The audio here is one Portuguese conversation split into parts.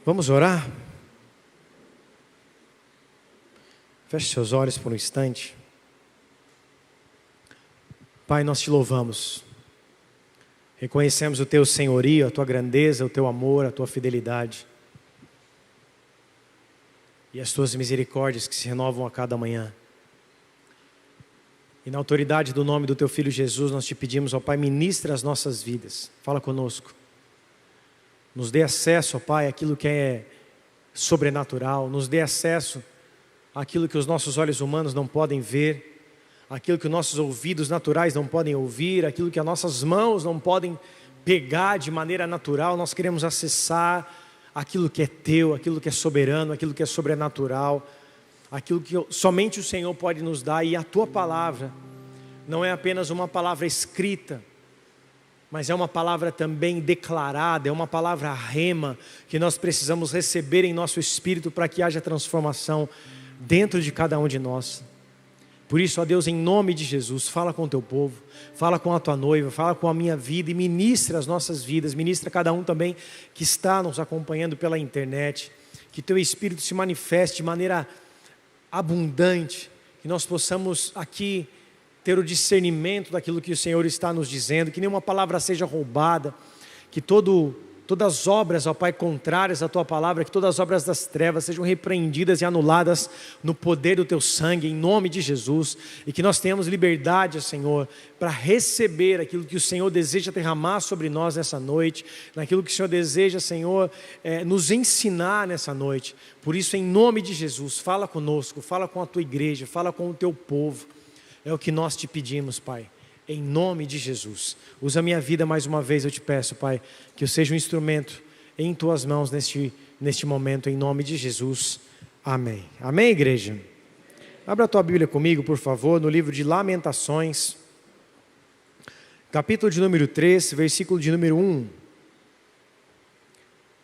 Vamos orar? Feche seus olhos por um instante. Pai, nós te louvamos. Reconhecemos o teu senhorio, a tua grandeza, o teu amor, a tua fidelidade. E as tuas misericórdias que se renovam a cada manhã. E na autoridade do nome do teu Filho Jesus, nós te pedimos, ó Pai, ministra as nossas vidas. Fala conosco. Nos dê acesso, ó Pai, àquilo que é sobrenatural. Nos dê acesso àquilo que os nossos olhos humanos não podem ver. Aquilo que os nossos ouvidos naturais não podem ouvir. Aquilo que as nossas mãos não podem pegar de maneira natural. Nós queremos acessar aquilo que é teu, aquilo que é soberano, aquilo que é sobrenatural. Aquilo que somente o Senhor pode nos dar. E a tua palavra não é apenas uma palavra escrita, mas é uma palavra também declarada, é uma palavra rema, que nós precisamos receber em nosso espírito para que haja transformação dentro de cada um de nós. Por isso, ó Deus, em nome de Jesus, fala com o teu povo, fala com a tua noiva, fala com a minha vida e ministra as nossas vidas, ministra cada um também que está nos acompanhando pela internet, que teu Espírito se manifeste de maneira abundante, que nós possamos aqui ter o discernimento daquilo que o Senhor está nos dizendo, que nenhuma palavra seja roubada, que todas as obras, ó Pai, contrárias à tua palavra, que todas as obras das trevas sejam repreendidas e anuladas no poder do teu sangue, em nome de Jesus, e que nós tenhamos liberdade, Senhor, para receber aquilo que o Senhor deseja derramar sobre nós nessa noite, naquilo que o Senhor deseja, Senhor, nos ensinar nessa noite. Por isso, em nome de Jesus, fala conosco, fala com a tua igreja, fala com o teu povo. É o que nós te pedimos, Pai, em nome de Jesus. Usa a minha vida mais uma vez, eu te peço, Pai, que eu seja um instrumento em tuas mãos neste momento, em nome de Jesus. Amém. Amém, igreja? Abra a tua Bíblia comigo, por favor, no livro de Lamentações, capítulo de número 3, versículo de número 1.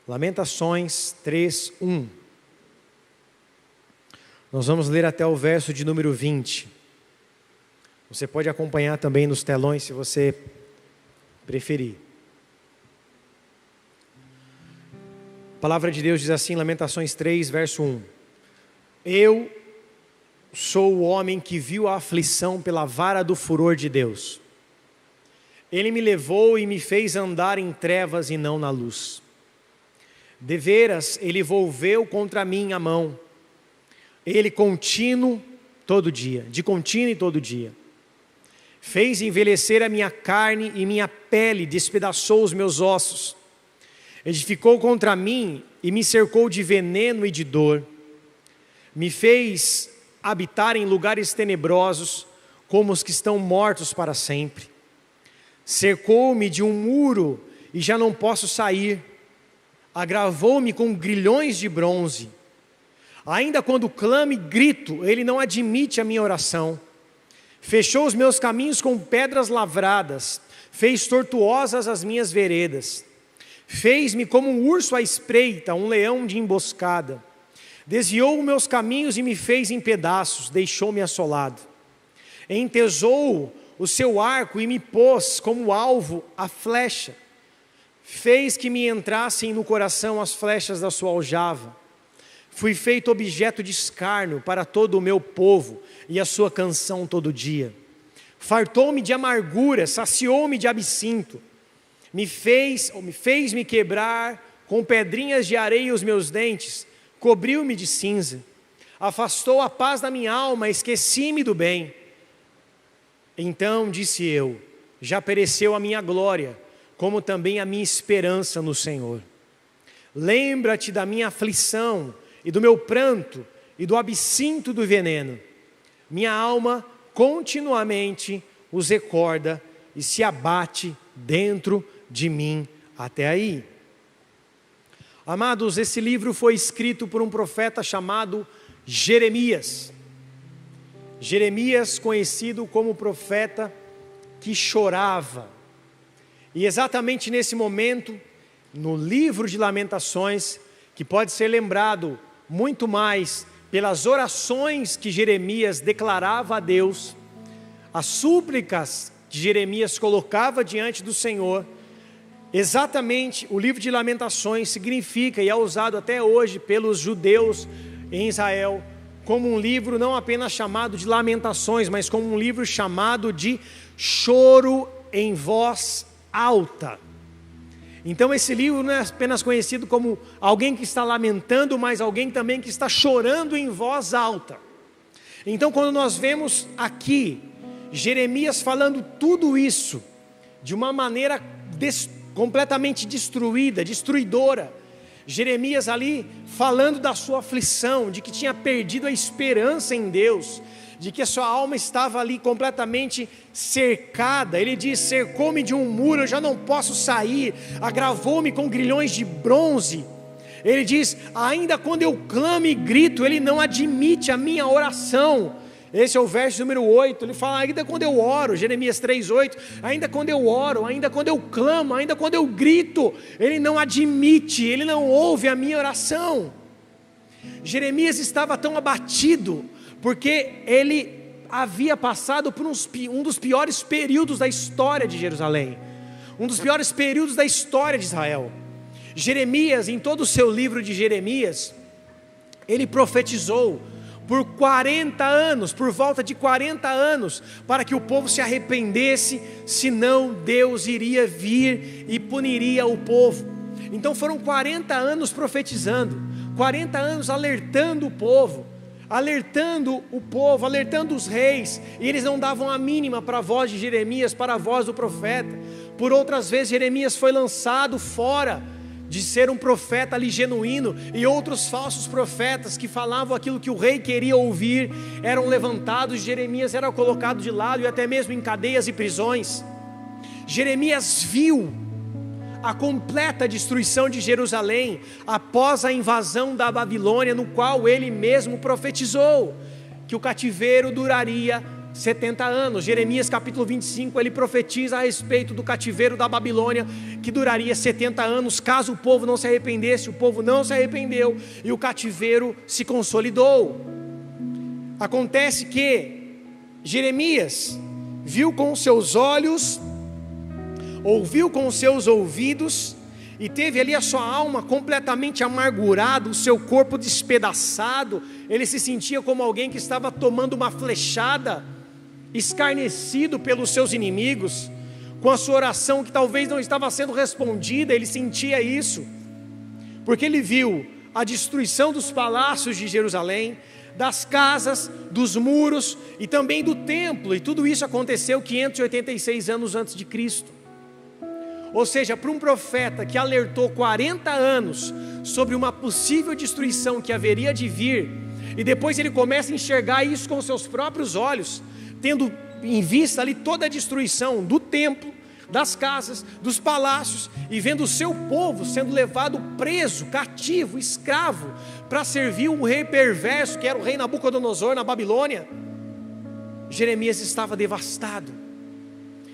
Lamentações 3, 1. Nós vamos ler até o verso de número 20. Você pode acompanhar também nos telões, se você preferir. A palavra de Deus diz assim, Lamentações 3, verso 1. Eu sou o homem que viu a aflição pela vara do furor de Deus. Ele me levou e me fez andar em trevas e não na luz. Deveras, ele volveu contra mim a mão. Ele contínuo todo dia, de contínuo e todo dia. Fez envelhecer a minha carne e minha pele despedaçou os meus ossos. Edificou contra mim e me cercou de veneno e de dor. Me fez habitar em lugares tenebrosos, como os que estão mortos para sempre. Cercou-me de um muro e já não posso sair. Agravou-me com grilhões de bronze. Ainda quando clamo e grito, ele não admite a minha oração. Fechou os meus caminhos com pedras lavradas, fez tortuosas as minhas veredas. Fez-me como um urso à espreita, um leão de emboscada. Desviou os meus caminhos e me fez em pedaços, deixou-me assolado. Entesou o seu arco e me pôs como alvo a flecha. Fez que me entrassem no coração as flechas da sua aljava. Fui feito objeto de escárnio para todo o meu povo e a sua canção todo dia. Fartou-me de amargura, saciou-me de absinto. Me fez-me quebrar com pedrinhas de areia os meus dentes, cobriu-me de cinza. Afastou a paz da minha alma, esqueci-me do bem. Então disse eu, já pereceu a minha glória, como também a minha esperança no Senhor. Lembra-te da minha aflição, e do meu pranto, e do absinto do veneno. Minha alma continuamente os recorda e se abate dentro de mim até aí. Amados, esse livro foi escrito por um profeta chamado Jeremias. Jeremias, conhecido como profeta que chorava. E exatamente nesse momento, no livro de Lamentações, que pode ser lembrado muito mais pelas orações que Jeremias declarava a Deus, as súplicas que Jeremias colocava diante do Senhor, Exatamente, o livro de Lamentações significa, e é usado até hoje pelos judeus em Israel, como um livro não apenas chamado de lamentações, mas como um livro chamado de choro em voz alta. Então esse livro não é apenas conhecido como alguém que está lamentando, mas alguém também que está chorando em voz alta. Então quando nós vemos aqui Jeremias falando tudo isso de uma maneira completamente destruidora, Jeremias ali falando da sua aflição, de que tinha perdido a esperança em Deus, de que a sua alma estava ali completamente cercada. Ele diz: cercou-me de um muro, eu já não posso sair, agravou-me com grilhões de bronze. Ele diz: ainda quando eu clamo e grito, ele não admite a minha oração. Esse é o verso número 8, ele fala: ainda quando eu oro, Jeremias 3,8, ainda quando eu oro, ainda quando eu clamo, ainda quando eu grito, ele não admite, ele não ouve a minha oração. Jeremias estava tão abatido, porque ele havia passado por um dos piores períodos da história de Jerusalém, um dos piores períodos da história de Israel. Jeremias, em todo o seu livro de Jeremias, ele profetizou por 40 anos, por volta de 40 anos, para que o povo se arrependesse, senão Deus iria vir e puniria o povo. Então foram 40 anos profetizando, 40 anos alertando o povo, alertando os reis, e eles não davam a mínima para a voz de Jeremias, para a voz do profeta. Por outras vezes Jeremias foi lançado fora de ser um profeta ali genuíno, e outros falsos profetas que falavam aquilo que o rei queria ouvir eram levantados. Jeremias era colocado de lado e até mesmo em cadeias e prisões. Jeremias viu a completa destruição de Jerusalém após a invasão da Babilônia, no qual ele mesmo profetizou que o cativeiro duraria 70 anos. Jeremias capítulo 25, ele profetiza a respeito do cativeiro da Babilônia, que duraria 70 anos, caso o povo não se arrependesse. O povo não se arrependeu, e o cativeiro se consolidou. Acontece que Jeremias viu com os seus olhos, ouviu com os seus ouvidos, e teve ali a sua alma completamente amargurada, o seu corpo despedaçado. Ele se sentia como alguém que estava tomando uma flechada, escarnecido pelos seus inimigos, com a sua oração que talvez não estava sendo respondida. Ele sentia isso, porque ele viu a destruição dos palácios de Jerusalém, das casas, dos muros e também do templo, e tudo isso aconteceu 586 anos antes de Cristo. Ou seja, para um profeta que alertou 40 anos sobre uma possível destruição que haveria de vir, e depois ele começa a enxergar isso com seus próprios olhos, tendo em vista ali toda a destruição do templo, das casas, dos palácios, e vendo o seu povo sendo levado preso, cativo, escravo, para servir um rei perverso, que era o rei Nabucodonosor na Babilônia. Jeremias estava devastado.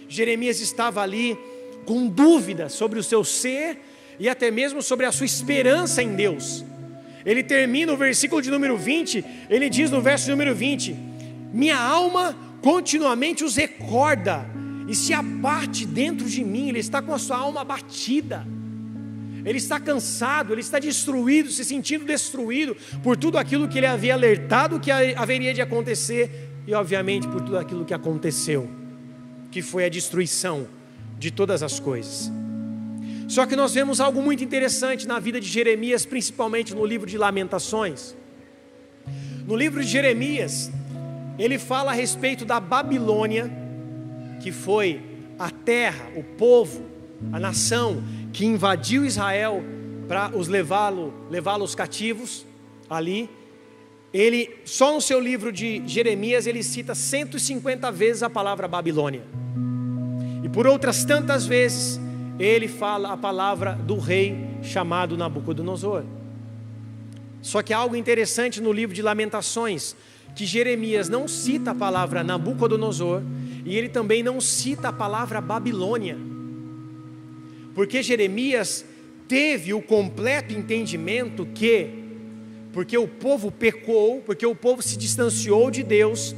Jeremias estava ali com dúvidas sobre o seu ser e até mesmo sobre a sua esperança em Deus. Ele termina o versículo de número 20, ele diz no verso número 20: minha alma continuamente os recorda e se abate dentro de mim. Ele está com a sua alma abatida, ele está cansado, ele está destruído, se sentindo destruído por tudo aquilo que ele havia alertado que haveria de acontecer, e obviamente por tudo aquilo que aconteceu, que foi a destruição de todas as coisas. Só que nós vemos algo muito interessante na vida de Jeremias, principalmente no livro de Lamentações. No livro de Jeremias, ele fala a respeito da Babilônia, que foi a terra, o povo, a nação que invadiu Israel para os levá-los cativos ali. Ele, só no seu livro de Jeremias, ele cita 150 vezes a palavra Babilônia. E por outras tantas vezes, ele fala a palavra do rei chamado Nabucodonosor. Só que há algo interessante no livro de Lamentações, que Jeremias não cita a palavra Nabucodonosor, e ele também não cita a palavra Babilônia, porque Jeremias teve o completo entendimento que, porque o povo pecou, porque o povo se distanciou de Deus,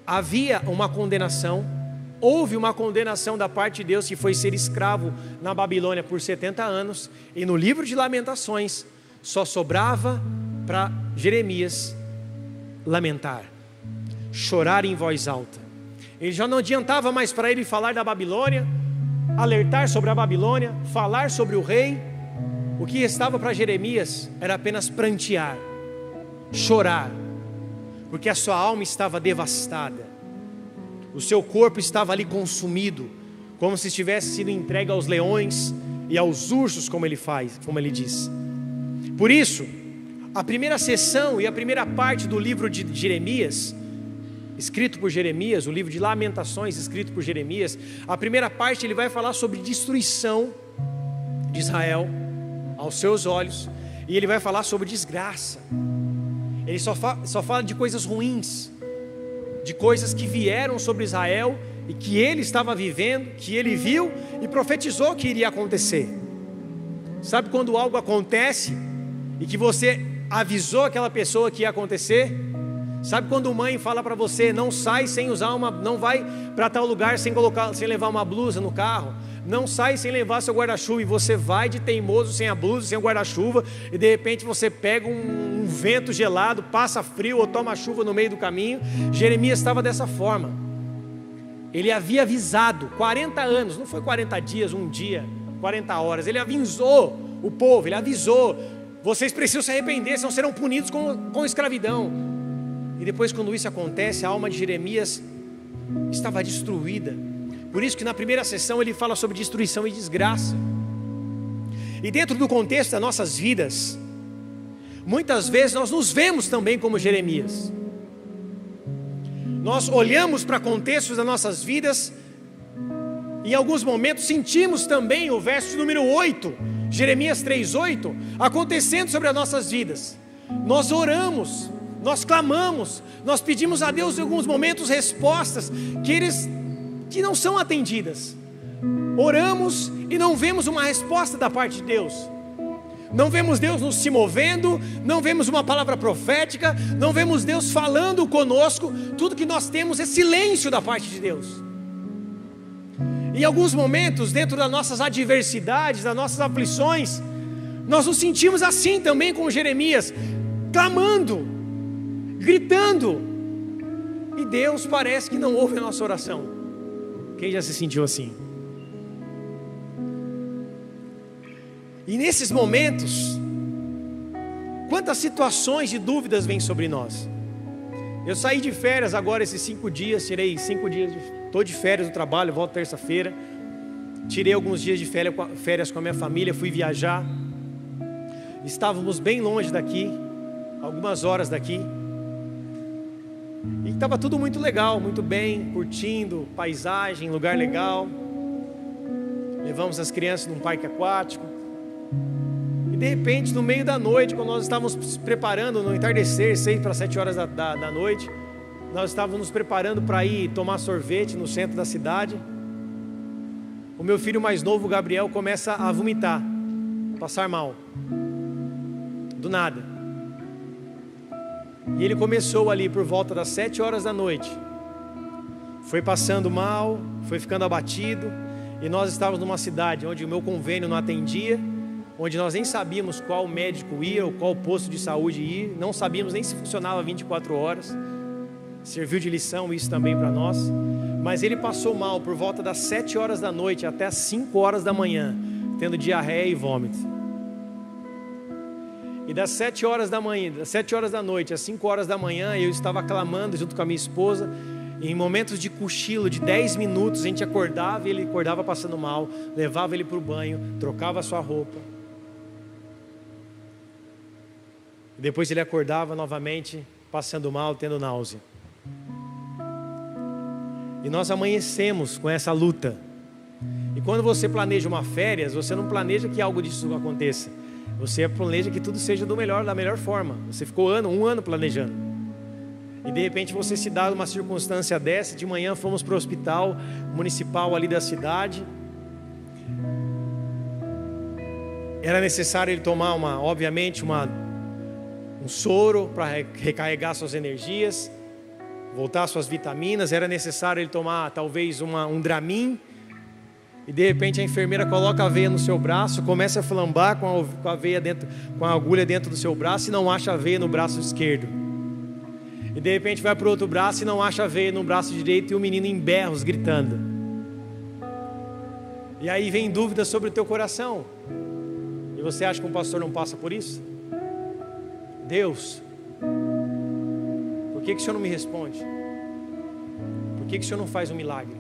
havia uma condenação, houve uma condenação da parte de Deus, que foi ser escravo na Babilônia por 70 anos, e no livro de Lamentações, só sobrava para Jeremias lamentar, chorar em voz alta. Ele já não adiantava mais para ele falar da Babilônia, alertar sobre a Babilônia, falar sobre o rei. O que restava para Jeremias era apenas prantear, chorar, porque a sua alma estava devastada, o seu corpo estava ali consumido, como se tivesse sido entregue aos leões e aos ursos, como ele diz. Por isso, a primeira sessão e a primeira parte do livro de Jeremias, escrito por Jeremias, o livro de Lamentações, escrito por Jeremias, a primeira parte ele vai falar sobre destruição de Israel aos seus olhos, e ele vai falar sobre desgraça. Ele só fala de coisas ruins, de coisas que vieram sobre Israel e que ele estava vivendo, que ele viu e profetizou que iria acontecer. Sabe quando algo acontece e que você avisou aquela pessoa que ia acontecer? Sabe quando mãe fala para você, não sai sem usar não vai para tal lugar sem levar uma blusa no carro, não sai sem levar seu guarda-chuva, e você vai de teimoso sem a blusa, sem o guarda-chuva, e de repente você pega um vento gelado, passa frio ou toma chuva no meio do caminho. Jeremias estava dessa forma. Ele havia avisado 40 anos, não foi 40 dias, um dia, 40 horas, ele avisou o povo, ele avisou, vocês precisam se arrepender, senão serão punidos com escravidão. E depois, quando isso acontece, a alma de Jeremias estava destruída. Por isso que na primeira sessão ele fala sobre destruição e desgraça. E dentro do contexto das nossas vidas, muitas vezes nós nos vemos também como Jeremias. Nós olhamos para contextos das nossas vidas, e em alguns momentos sentimos também o verso número 8, Jeremias 3:8, acontecendo sobre as nossas vidas. Nós oramos, nós clamamos, nós pedimos a Deus em alguns momentos respostas que não são atendidas. Oramos e não vemos uma resposta da parte de Deus. Não vemos Deus nos se movendo, não vemos uma palavra profética, não vemos Deus falando conosco. Tudo que nós temos é silêncio da parte de Deus. Em alguns momentos, dentro das nossas adversidades, das nossas aflições, nós nos sentimos assim também como Jeremias, clamando, gritando, e Deus parece que não ouve a nossa oração. Quem já se sentiu assim? E nesses momentos, quantas situações de dúvidas vêm sobre nós? Eu saí de férias agora esses 5 dias, tirei 5 dias, estou de férias do trabalho, volto terça-feira, tirei alguns dias de férias com a minha família, fui viajar, estávamos bem longe daqui, algumas horas daqui, e estava tudo muito legal, muito bem, curtindo, paisagem, lugar legal, levamos as crianças num parque aquático, e de repente no meio da noite, quando nós estávamos nos preparando no entardecer, 6 para 7 horas da noite, nós estávamos nos preparando para ir tomar sorvete no centro da cidade, o meu filho mais novo, o Gabriel, começa a vomitar, passar mal, do nada. E ele começou ali por volta das 7 horas da noite, foi passando mal, foi ficando abatido, e nós estávamos numa cidade onde o meu convênio não atendia, onde nós nem sabíamos qual médico ir ou qual posto de saúde ir, não sabíamos nem se funcionava 24 horas, serviu de lição isso também para nós, mas ele passou mal por volta das 7 horas da noite até as 5 horas da manhã, tendo diarreia e vômito. E das 7 horas da manhã, das 7 horas da noite às 5 horas da manhã, eu estava clamando junto com a minha esposa, e em momentos de cochilo de 10 minutos, a gente acordava e ele acordava passando mal, levava ele para o banho, trocava a sua roupa, e depois ele acordava novamente, passando mal, tendo náusea. E nós amanhecemos com essa luta. E quando você planeja uma férias, você não planeja que algo disso aconteça, você planeja que tudo seja da melhor forma. Você ficou um ano planejando, e de repente você se dá uma circunstância dessa. De manhã fomos para o hospital municipal ali da cidade, era necessário ele tomar obviamente um soro para recarregar suas energias, voltar às suas vitaminas, era necessário ele tomar talvez um Dramin, e de repente a enfermeira coloca a veia no seu braço, começa a flambar com a veia dentro, com a agulha dentro do seu braço, e não acha a veia no braço esquerdo. E de repente vai para o outro braço e não acha a veia no braço direito, e o menino em berros gritando. E aí vem dúvidas sobre o teu coração. E você acha que um pastor não passa por isso? Deus, por que o Senhor não me responde? Por que o Senhor não faz um milagre?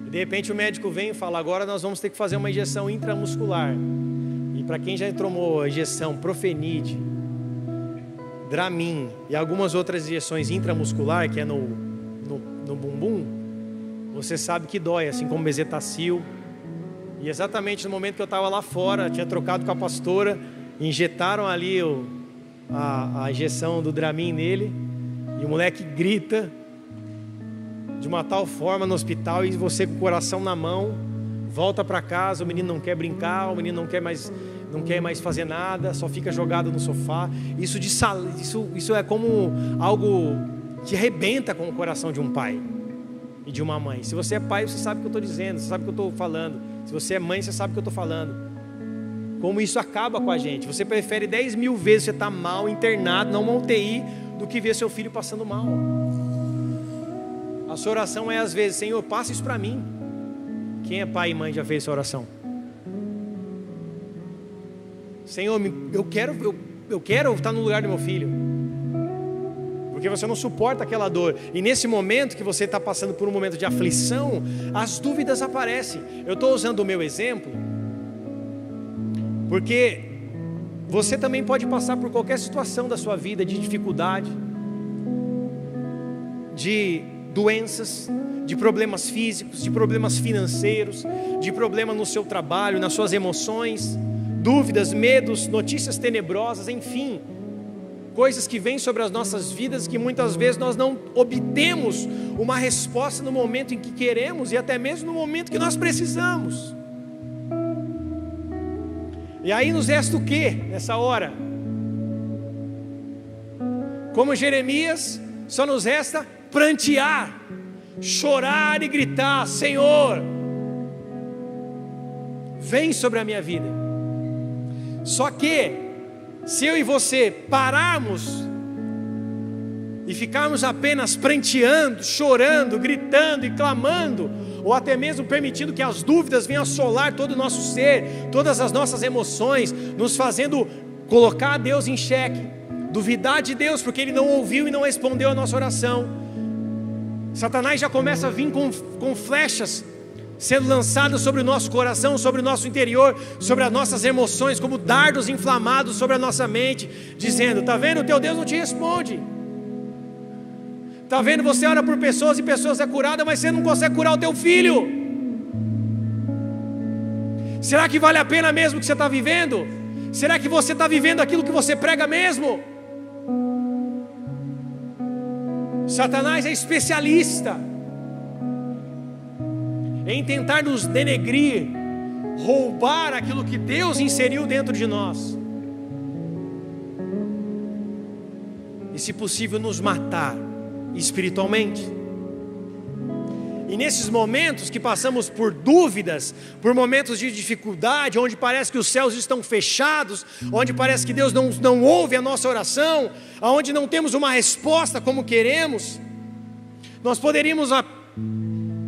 E de repente o médico vem e fala: agora nós vamos ter que fazer uma injeção intramuscular. E para quem já tomou a injeção Profenid, Dramin e algumas outras injeções intramuscular, que é no bumbum, você sabe que dói, assim como Bezetacil. E exatamente no momento que eu estava lá fora, tinha trocado com a pastora, injetaram ali a injeção do Dramin nele, e o moleque grita de uma tal forma no hospital, e você com o coração na mão volta para casa. O menino não quer brincar, o menino não quer mais fazer nada, só fica jogado no sofá. Isso é como algo que arrebenta com o coração de um pai e de uma mãe. Se você é pai, você sabe o que eu estou dizendo, você sabe o que eu estou falando. Se você é mãe, você sabe o que eu estou falando. Como isso acaba com a gente. Você prefere 10 mil vezes você estar mal, internado, numa UTI, do que ver seu filho passando mal. A sua oração é às vezes: Senhor, passa isso para mim. Quem é pai e mãe já fez essa oração? Senhor, eu quero estar no lugar do meu filho. Porque você não suporta aquela dor. E nesse momento que você está passando por um momento de aflição, as dúvidas aparecem. Eu estou usando o meu exemplo porque você também pode passar por qualquer situação da sua vida, de dificuldade, de doenças, de problemas físicos, de problemas financeiros, de problema no seu trabalho, nas suas emoções, dúvidas, medos, notícias tenebrosas, enfim, coisas que vêm sobre as nossas vidas, que muitas vezes nós não obtemos uma resposta no momento em que queremos, e até mesmo no momento que nós precisamos. E aí nos resta o que nessa hora? Como Jeremias, só nos resta prantear, chorar e gritar: Senhor, vem sobre a minha vida. Só que se eu e você pararmos e ficarmos apenas pranteando, chorando, gritando e clamando, ou até mesmo permitindo que as dúvidas venham assolar todo o nosso ser, todas as nossas emoções, nos fazendo colocar Deus em xeque, duvidar de Deus porque Ele não ouviu e não respondeu a nossa oração, Satanás já começa a vir com flechas sendo lançadas sobre o nosso coração, sobre o nosso interior, sobre as nossas emoções, como dardos inflamados sobre a nossa mente, dizendo: está vendo, o teu Deus não te responde. Está vendo, você ora por pessoas e pessoas é curada, mas você não consegue curar o teu filho. Será que vale a pena mesmo o que você está vivendo? Será que você está vivendo aquilo que você prega mesmo? Satanás é especialista em tentar nos denegrir, roubar aquilo que Deus inseriu dentro de nós, e se possível nos matar espiritualmente. E nesses momentos que passamos por dúvidas, por momentos de dificuldade, onde parece que os céus estão fechados, onde parece que Deus não ouve a nossa oração, onde não temos uma resposta como queremos, nós poderíamos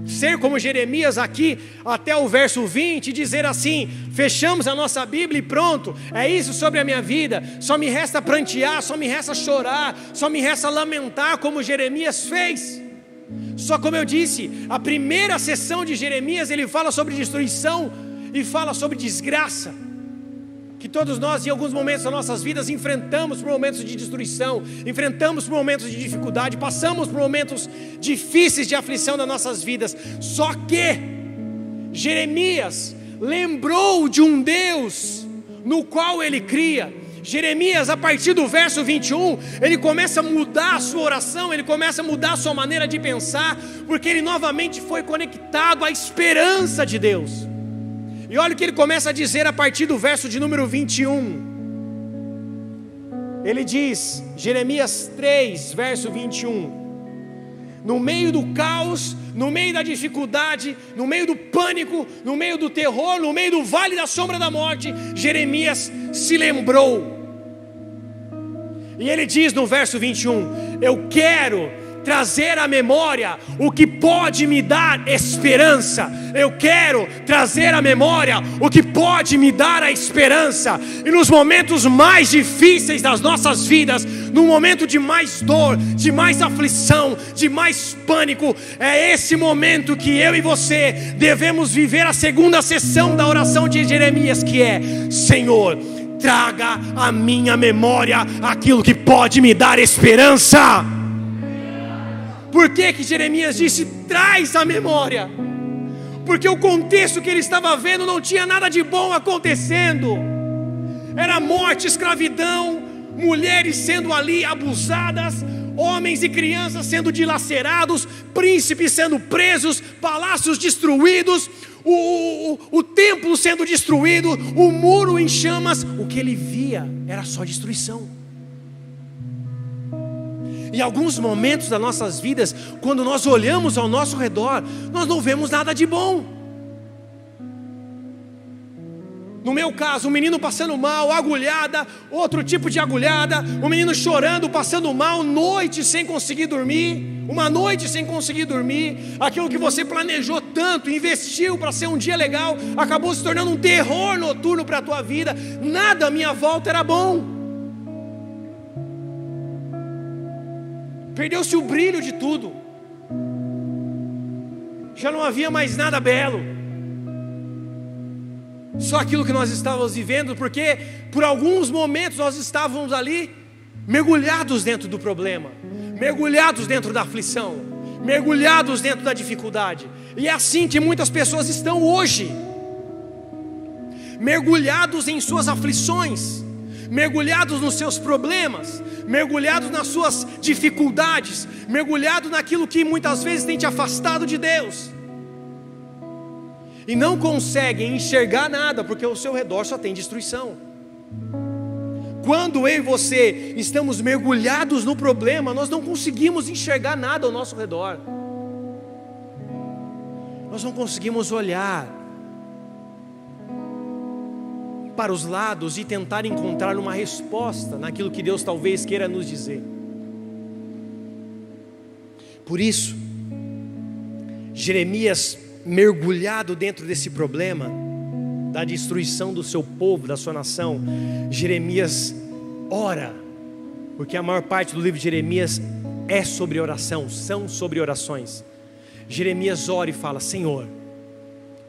ser como Jeremias aqui até o verso 20 e dizer assim: fechamos a nossa Bíblia e pronto, é isso sobre a minha vida, só me resta prantear, só me resta chorar, só me resta lamentar, como Jeremias fez. Só como eu disse, a primeira sessão de Jeremias, ele fala sobre destruição e fala sobre desgraça, que todos nós em alguns momentos das nossas vidas enfrentamos por momentos de destruição, enfrentamos por momentos de dificuldade, passamos por momentos difíceis de aflição nas nossas vidas. Só que Jeremias lembrou de um Deus no qual ele cria. Jeremias, a partir do verso 21, ele começa a mudar a sua oração, ele começa a mudar a sua maneira de pensar, porque ele novamente foi conectado à esperança de Deus. E olha o que ele começa a dizer a partir do verso de número 21. Ele diz, Jeremias 3, verso 21, no meio do caos, no meio da dificuldade, no meio do pânico, no meio do terror, no meio do vale da sombra da morte, Jeremias se lembrou. E ele diz no verso 21, eu quero trazer à memória o que pode me dar esperança. Eu quero trazer à memória o que pode me dar a esperança. E nos momentos mais difíceis das nossas vidas, no momento de mais dor, de mais aflição, de mais pânico, é esse momento que eu e você devemos viver a segunda sessão da oração de Jeremias, que é: Senhor, traga à minha memória aquilo que pode me dar esperança. Por que Jeremias disse, traz à memória? Porque o contexto que ele estava vendo não tinha nada de bom acontecendo. Era morte, escravidão, mulheres sendo ali abusadas, homens e crianças sendo dilacerados, príncipes sendo presos, palácios destruídos, o templo sendo destruído, o muro em chamas. O que ele via era só destruição. Em alguns momentos das nossas vidas, quando nós olhamos ao nosso redor, nós não vemos nada de bom. No meu caso, um menino passando mal, agulhada, outro tipo de agulhada, um menino chorando, passando mal, noite sem conseguir dormir, uma noite sem conseguir dormir. Aquilo que você planejou tanto, investiu para ser um dia legal, acabou se tornando um terror noturno para a tua vida. Nada à minha volta era bom. Perdeu-se o brilho de tudo. Já não havia mais nada belo. Só aquilo que nós estávamos vivendo, porque por alguns momentos nós estávamos ali mergulhados dentro do problema, mergulhados dentro da aflição, mergulhados dentro da dificuldade. E é assim que muitas pessoas estão hoje, mergulhados em suas aflições, mergulhados nos seus problemas, mergulhados nas suas dificuldades, mergulhados naquilo que muitas vezes tem te afastado de Deus, e não conseguem enxergar nada, porque ao seu redor só tem destruição. Quando eu e você estamos mergulhados no problema, nós não conseguimos enxergar nada ao nosso redor, nós não conseguimos olhar para os lados e tentar encontrar uma resposta naquilo que Deus talvez queira nos dizer. Por isso, Jeremias, mergulhado dentro desse problema da destruição do seu povo, da sua nação, Jeremias ora, porque a maior parte do livro de Jeremias é sobre oração, são sobre orações. Jeremias ora e fala: Senhor,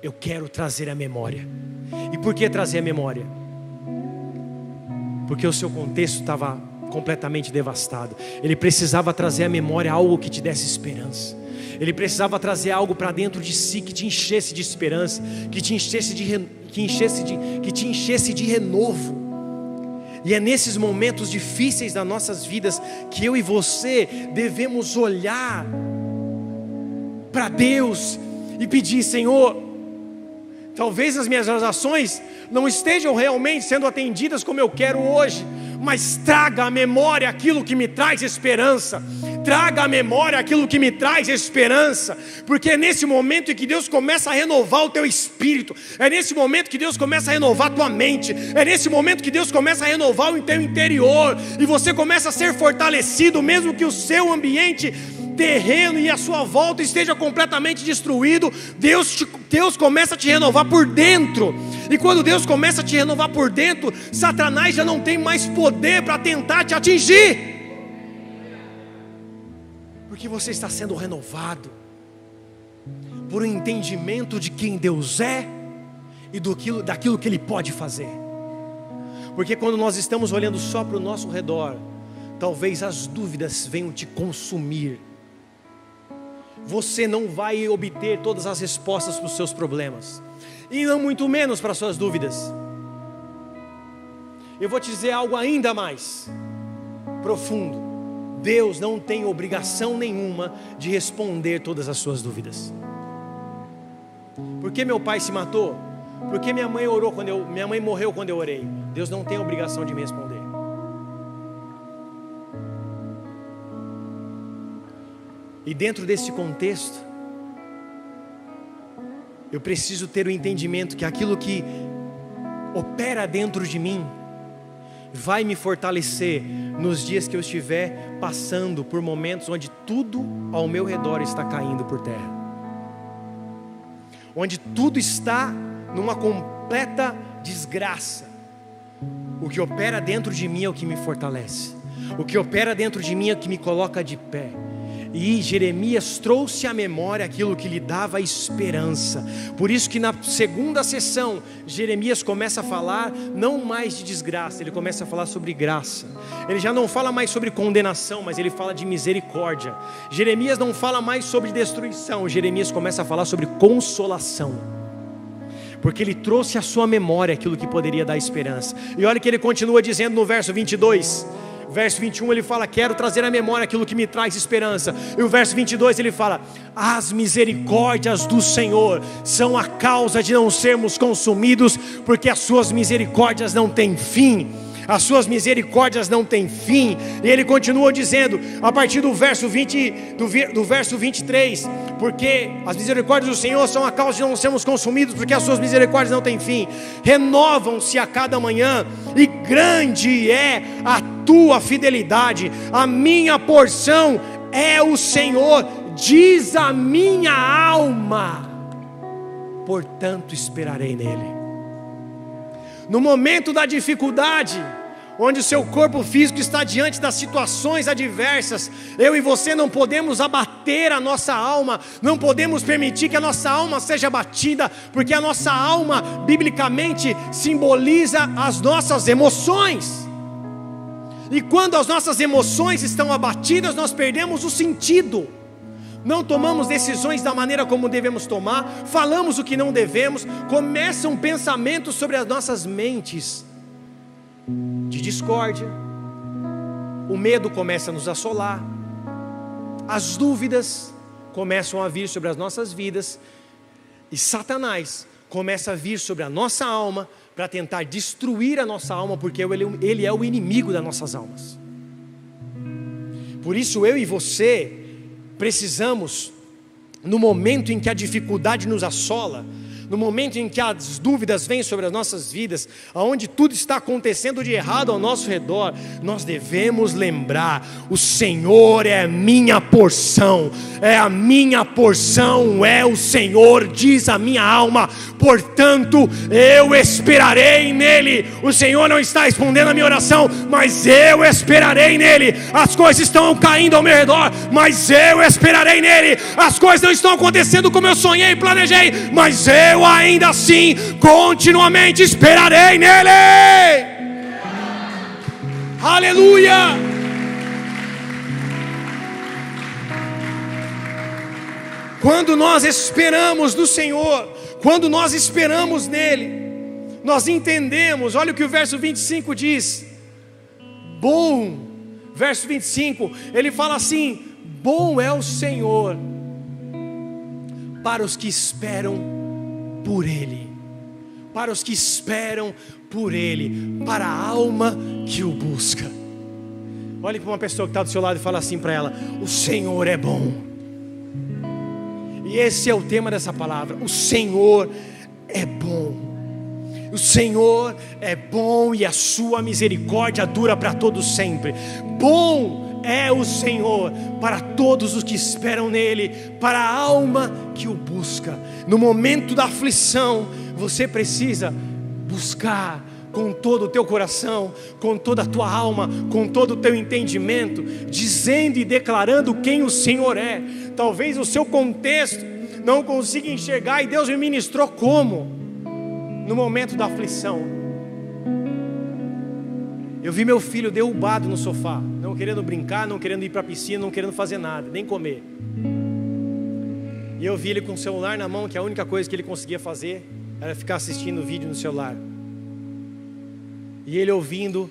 eu quero trazer a memória. E por que trazer a memória? Porque o seu contexto estava completamente devastado. Ele precisava trazer à memória algo que te desse esperança. Ele precisava trazer algo para dentro de si que te enchesse de esperança, que te enchesse de renovo. E é nesses momentos difíceis das nossas vidas que eu e você devemos olhar para Deus e pedir: Senhor, talvez as minhas orações não estejam realmente sendo atendidas como eu quero hoje, mas traga à memória aquilo que me traz esperança. Traga à memória aquilo que me traz esperança, porque é nesse momento em que Deus começa a renovar o teu espírito, é nesse momento que Deus começa a renovar a tua mente, é nesse momento que Deus começa a renovar o teu interior, e você começa a ser fortalecido, mesmo que o seu ambiente terreno e a sua volta esteja completamente destruído. Deus começa a te renovar por dentro, e quando Deus começa a te renovar por dentro, Satanás já não tem mais poder para tentar te atingir, porque você está sendo renovado por um entendimento de quem Deus é e daquilo que Ele pode fazer. Porque quando nós estamos olhando só para o nosso redor, talvez as dúvidas venham te consumir. Você não vai obter todas as respostas para os seus problemas, e não muito menos para as suas dúvidas. Eu vou te dizer algo ainda mais profundo: Deus não tem obrigação nenhuma de responder todas as suas dúvidas. Por que meu pai se matou? Por que minha mãe morreu quando eu orei? Deus não tem obrigação de me responder. E dentro desse contexto, eu preciso ter o entendimento que aquilo que opera dentro de mim vai me fortalecer nos dias que eu estiver passando por momentos onde tudo ao meu redor está caindo por terra, onde tudo está numa completa desgraça. O que opera dentro de mim é o que me fortalece, o que opera dentro de mim é o que me coloca de pé. E Jeremias trouxe à memória aquilo que lhe dava esperança. Por isso que na segunda sessão, Jeremias começa a falar não mais de desgraça, ele começa a falar sobre graça. Ele já não fala mais sobre condenação, mas ele fala de misericórdia. Jeremias não fala mais sobre destruição, Jeremias começa a falar sobre consolação, porque ele trouxe à sua memória aquilo que poderia dar esperança. E olha que ele continua dizendo no verso 22. Verso 21 ele fala: quero trazer à memória aquilo que me traz esperança. E o verso 22 ele fala: as misericórdias do Senhor são a causa de não sermos consumidos, porque as suas misericórdias não têm fim. As suas misericórdias não têm fim. E ele continua dizendo, a partir do verso 23, porque as misericórdias do Senhor são a causa de não sermos consumidos, porque as suas misericórdias não têm fim, renovam-se a cada manhã, e grande é a tua fidelidade. A minha porção é o Senhor, diz a minha alma, portanto esperarei nele. No momento da dificuldade, onde o seu corpo físico está diante das situações adversas, eu e você não podemos abater a nossa alma, não podemos permitir que a nossa alma seja abatida, porque a nossa alma, biblicamente, simboliza as nossas emoções. E quando as nossas emoções estão abatidas, nós perdemos o sentido. Não tomamos decisões da maneira como devemos tomar, falamos o que não devemos, começam pensamentos sobre as nossas mentes de discórdia, o medo começa a nos assolar, as dúvidas começam a vir sobre as nossas vidas, e Satanás começa a vir sobre a nossa alma para tentar destruir a nossa alma, porque ele é o inimigo das nossas almas. Por isso eu e você precisamos, no momento em que a dificuldade nos assola, no momento em que as dúvidas vêm sobre as nossas vidas, aonde tudo está acontecendo de errado ao nosso redor, nós devemos lembrar: o Senhor é a minha porção, é o Senhor, diz a minha alma, portanto eu esperarei nele. O Senhor não está respondendo a minha oração, mas eu esperarei nele. As coisas estão caindo ao meu redor, mas eu esperarei nele. As coisas não estão acontecendo como eu sonhei e planejei, mas eu ainda assim continuamente esperarei nele. Aleluia! Quando nós esperamos no Senhor, quando nós esperamos nele, nós entendemos. Olha o que o verso 25 diz. Verso 25, ele fala assim: bom é o Senhor para os que esperam por ele, para os que esperam por ele, para a alma que o busca. Olhe para uma pessoa que está do seu lado e fala assim para ela: o Senhor é bom. E esse é o tema dessa palavra: o Senhor é bom. O Senhor é bom e a sua misericórdia dura para todos sempre. Bom é o Senhor para todos os que esperam nele, para a alma que o busca. No momento da aflição, você precisa buscar com todo o teu coração, com toda a tua alma, com todo o teu entendimento, dizendo e declarando quem o Senhor é. Talvez o seu contexto não consiga enxergar, e Deus me ministrou como? No momento da aflição, eu vi meu filho derrubado no sofá, não querendo brincar, não querendo ir para a piscina, não querendo fazer nada, nem comer. E eu vi ele com o celular na mão, que a única coisa que ele conseguia fazer era ficar assistindo vídeo no celular. E ele ouvindo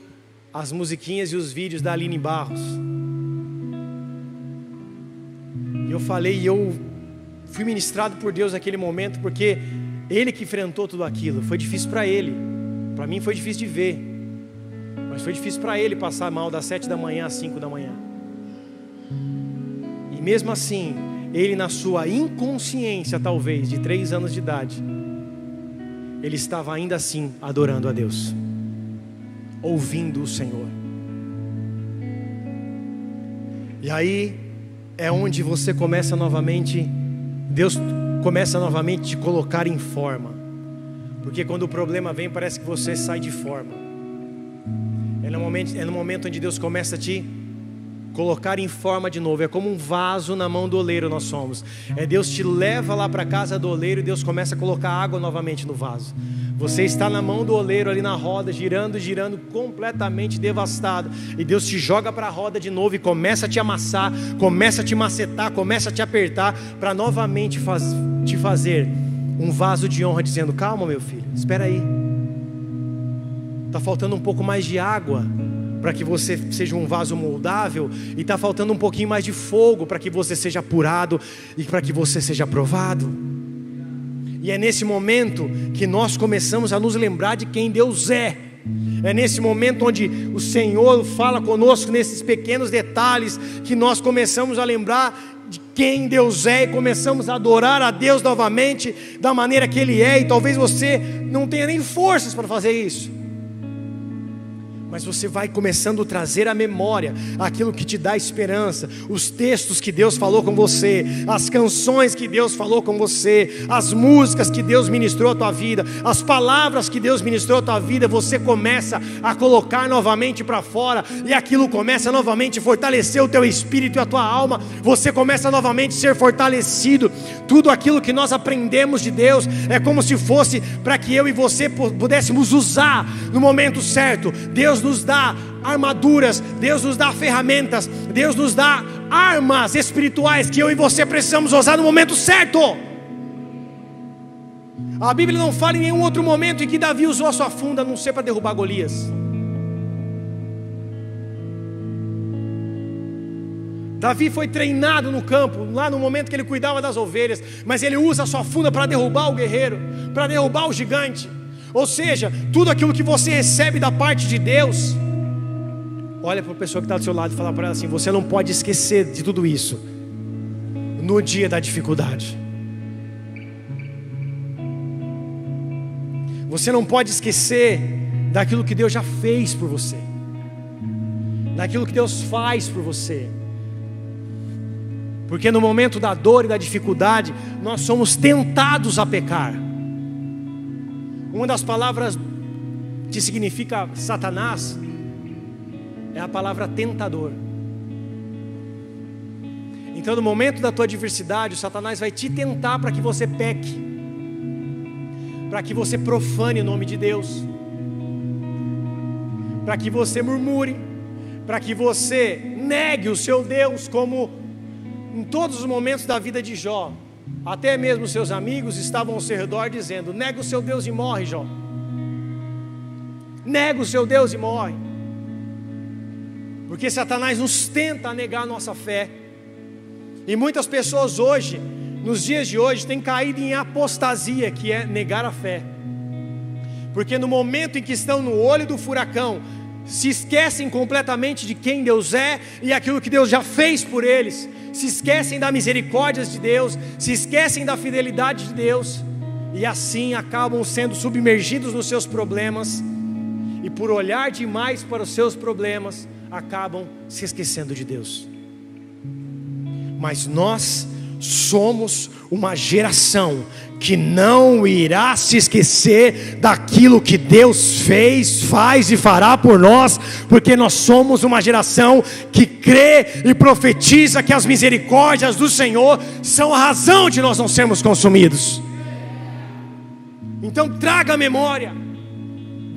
as musiquinhas e os vídeos da Aline Barros. E eu falei, e eu fui ministrado por Deus naquele momento, porque ele que enfrentou tudo aquilo. Foi difícil para ele, para mim foi difícil de ver, mas foi difícil para ele passar mal das 7 da manhã às 5 da manhã. E mesmo assim, ele na sua inconsciência talvez, de 3 anos de idade, ele estava ainda assim adorando a Deus, ouvindo o Senhor. E aí é onde você começa novamente, Deus começa novamente a te colocar em forma. Porque quando o problema vem, parece que você sai de forma. É no momento onde Deus começa a te colocar em forma de novo. É como um vaso na mão do oleiro nós somos. Deus te leva lá para a casa do oleiro e Deus começa a colocar água novamente no vaso. Você está na mão do oleiro ali na roda, girando, completamente devastado. E Deus te joga para a roda de novo e começa a te amassar, começa a te macetar, começa a te apertar, para novamente te fazer um vaso de honra, dizendo: calma, meu filho, espera aí. Está faltando um pouco mais de água para que você seja um vaso moldável, e está faltando um pouquinho mais de fogo para que você seja apurado e para que você seja aprovado. E é nesse momento que nós começamos a nos lembrar de quem Deus é. É nesse momento onde o Senhor fala conosco, nesses pequenos detalhes, que nós começamos a lembrar de quem Deus é e começamos a adorar a Deus novamente da maneira que Ele é. E talvez você não tenha nem forças para fazer isso, mas você vai começando a trazer à memória aquilo que te dá esperança, os textos que Deus falou com você, as canções que Deus falou com você, as músicas que Deus ministrou à tua vida, as palavras que Deus ministrou à tua vida. Você começa a colocar novamente para fora, e aquilo começa novamente a fortalecer o teu espírito e a tua alma. Você começa novamente a ser fortalecido. Tudo aquilo que nós aprendemos de Deus é como se fosse para que eu e você pudéssemos usar no momento certo. Deus nos dá armaduras, Deus nos dá ferramentas, Deus nos dá armas espirituais que eu e você precisamos usar no momento certo. A Bíblia não fala em nenhum outro momento em que Davi usou a sua funda, a não ser para derrubar Golias. Davi foi treinado no campo, lá no momento que ele cuidava das ovelhas, mas ele usa a sua funda para derrubar o guerreiro, para derrubar o gigante. Ou seja, tudo aquilo que você recebe da parte de Deus, olha para a pessoa que está do seu lado e fala para ela assim: você não pode esquecer de tudo isso no dia da dificuldade. Você não pode esquecer daquilo que Deus já fez por você, daquilo que Deus faz por você. Porque no momento da dor e da dificuldade, nós somos tentados a pecar. Uma das palavras que significa Satanás é a palavra tentador. Então no momento da tua adversidade, o Satanás vai te tentar para que você peque, para que você profane o nome de Deus, para que você murmure, para que você negue o seu Deus, como em todos os momentos da vida de Jó. Até mesmo seus amigos estavam ao seu redor dizendo: nega o seu Deus e morre, Jó. Nega o seu Deus e morre. Porque Satanás nos tenta a negar a nossa fé. E muitas pessoas hoje, nos dias de hoje, têm caído em apostasia, que é negar a fé. Porque no momento em que estão no olho do furacão, se esquecem completamente de quem Deus é e aquilo que Deus já fez por eles. Se esquecem da misericórdia de Deus, se esquecem da fidelidade de Deus, e assim acabam sendo submergidos nos seus problemas, e por olhar demais para os seus problemas, acabam se esquecendo de Deus. Mas nós somos uma geração que não irá se esquecer daquilo que Deus fez, faz e fará por nós, porque nós somos uma geração que crê e profetiza que as misericórdias do Senhor são a razão de nós não sermos consumidos. Então traga a memória: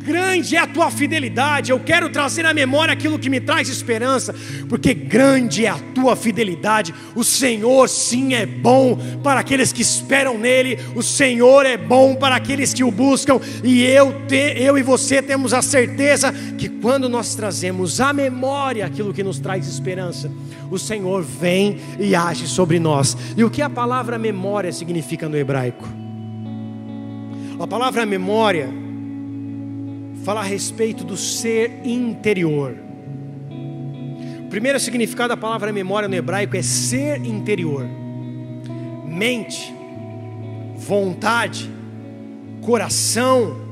grande é a tua fidelidade. Eu quero trazer à memória aquilo que me traz esperança, porque grande é a tua fidelidade. O Senhor sim é bom para aqueles que esperam nele. O Senhor é bom para aqueles que o buscam. E eu e você temos a certeza que quando nós trazemos à memória aquilo que nos traz esperança, o Senhor vem e age sobre nós. E o que a palavra memória significa no hebraico? A palavra memória fala a respeito do ser interior. primeiro significado da palavra memória no hebraico é ser interior, mente, vontade, coração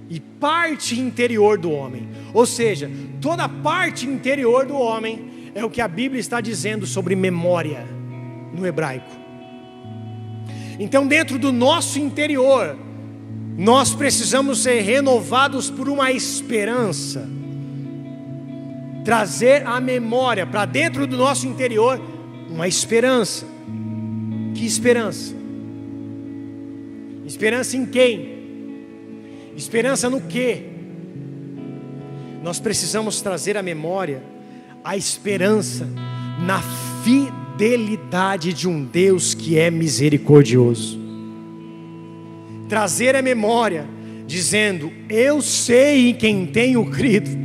e parte interior do homem. Ou seja, toda a parte interior do homem é o que a Bíblia está dizendo sobre memória no hebraico. Então, dentro do nosso interior, nós precisamos ser renovados por uma esperança, trazer a memória para dentro do nosso interior uma esperança. Que esperança? Esperança em quem? Esperança no quê? Nós precisamos trazer à memória a esperança na fidelidade de um Deus que é misericordioso. Trazer à memória, dizendo: eu sei em quem tenho crido.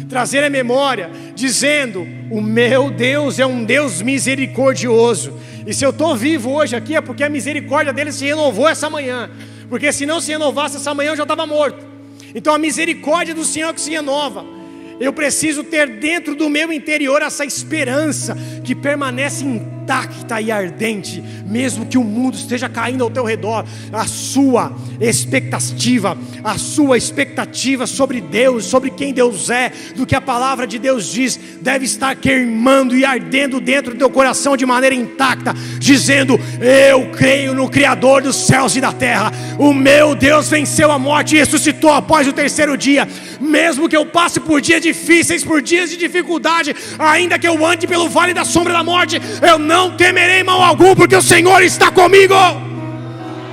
Trazer à memória, dizendo: o meu Deus é um Deus misericordioso. E se eu estou vivo hoje aqui é porque a misericórdia dele se renovou essa manhã. Porque se não se renovasse essa manhã eu já estava morto. Então a misericórdia do Senhor que se renova. Eu preciso ter dentro do meu interior essa esperança que permanece intacta e ardente, mesmo que o mundo esteja caindo ao teu redor. A sua expectativa sobre Deus, sobre quem Deus é, do que a palavra de Deus diz, deve estar queimando e ardendo dentro do teu coração de maneira intacta, dizendo: eu creio no Criador dos céus e da terra. O meu Deus venceu a morte e ressuscitou após o terceiro dia. Mesmo que eu passe por dias difíceis, por dias de dificuldade, ainda que eu ande pelo vale da sombra da morte, eu não temerei mal algum, porque o Senhor está comigo.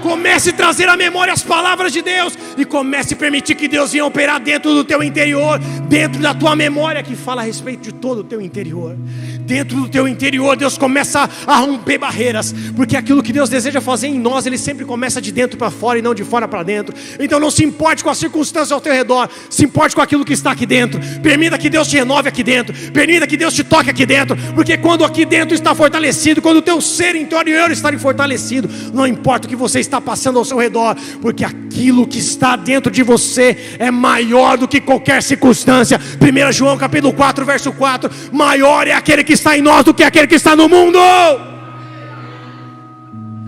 Comece a trazer à memória as palavras de Deus, e comece a permitir que Deus venha operar dentro do teu interior, dentro da tua memória, que fala a respeito de todo o teu interior. Dentro do teu interior, Deus começa a romper barreiras, porque aquilo que Deus deseja fazer em nós, Ele sempre começa de dentro para fora e não de fora para dentro. Então não se importe com as circunstâncias ao teu redor, se importe com aquilo que está aqui dentro. Permita que Deus te renove aqui dentro, permita que Deus te toque aqui dentro, porque quando aqui dentro está fortalecido, quando o teu ser interior está fortalecido, não importa o que você está passando ao seu redor, porque aquilo que está dentro de você é maior do que qualquer circunstância. 1 João capítulo 4, verso 4: maior é aquele que está em nós do que aquele que está no mundo.